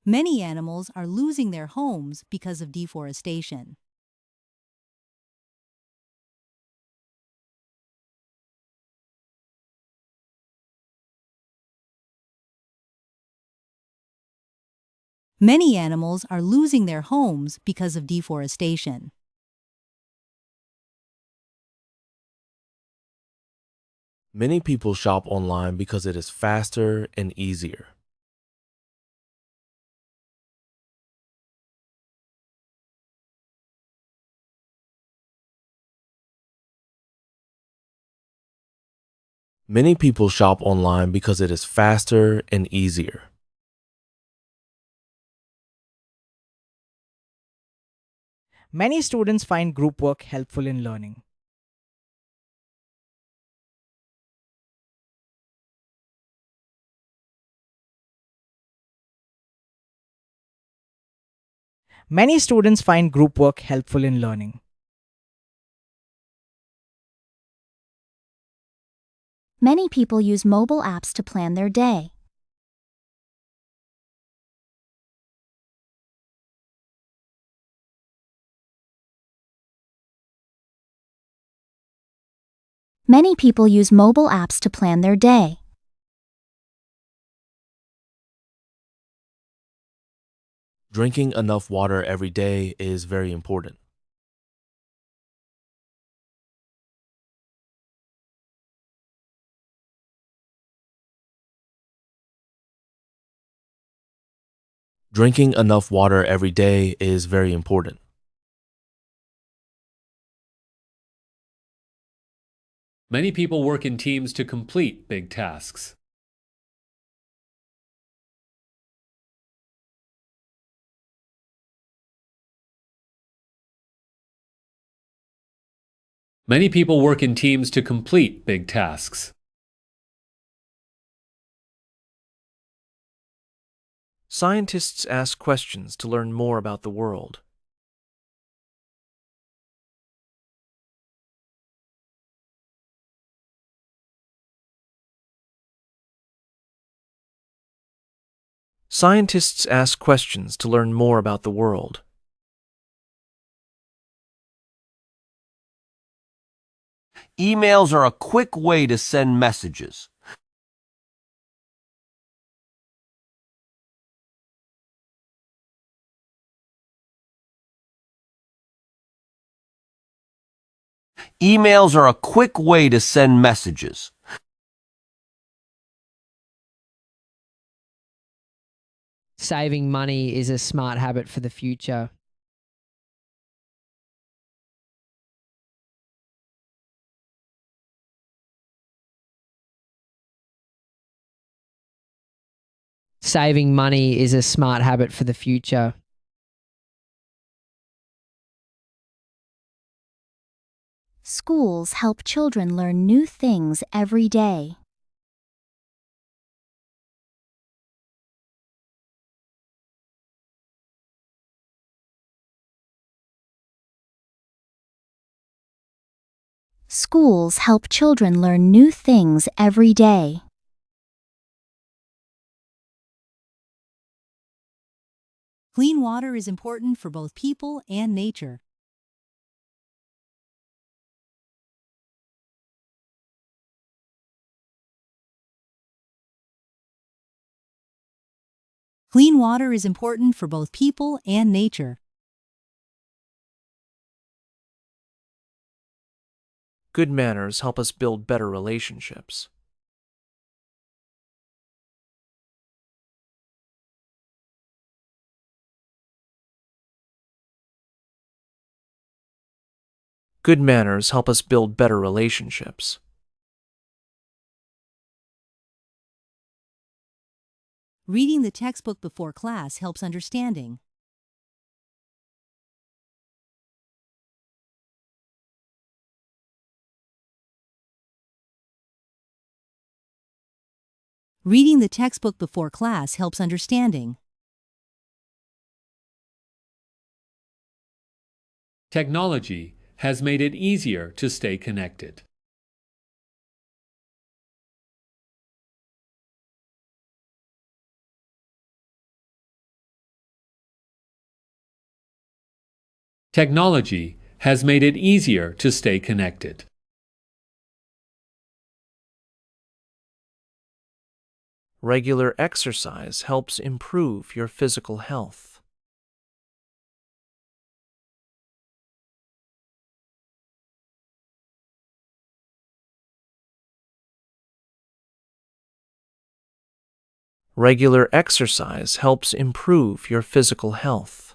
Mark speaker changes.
Speaker 1: Many animals are losing their homes because of deforestation. Many animals are losing their homes because of deforestation.
Speaker 2: Many people shop online because it is faster and easier. Many people shop online because it is faster and easier.
Speaker 3: Many students find group work helpful in learning. Many students find group work helpful in learning.
Speaker 4: Many people use mobile apps to plan their day. Many people use mobile apps to plan their day.
Speaker 2: Drinking enough water every day is very important. Drinking enough water every day is very important.
Speaker 5: Many people work in teams to complete big tasks. Many people work in teams to complete big tasks.
Speaker 6: Scientists ask questions to learn more about the world. Scientists ask questions to learn more about the world.
Speaker 7: Emails are a quick way to send messages. Emails are a quick way to send messages.
Speaker 8: Saving money is a smart habit for the future. Saving money is a smart habit for the future.
Speaker 4: Schools help children learn new things every day. Schools help children learn new things every day.
Speaker 1: Clean water is important for both people and nature. Clean water is important for both people and nature.
Speaker 6: Good manners help us build better relationships. Good manners help us build better relationships.
Speaker 1: Reading the textbook before class helps understanding. Reading the textbook before class helps understanding.
Speaker 5: Technology has made it easier to stay connected. Technology has made it easier to stay connected.
Speaker 6: Regular exercise helps improve your physical health. Regular exercise helps improve your physical health.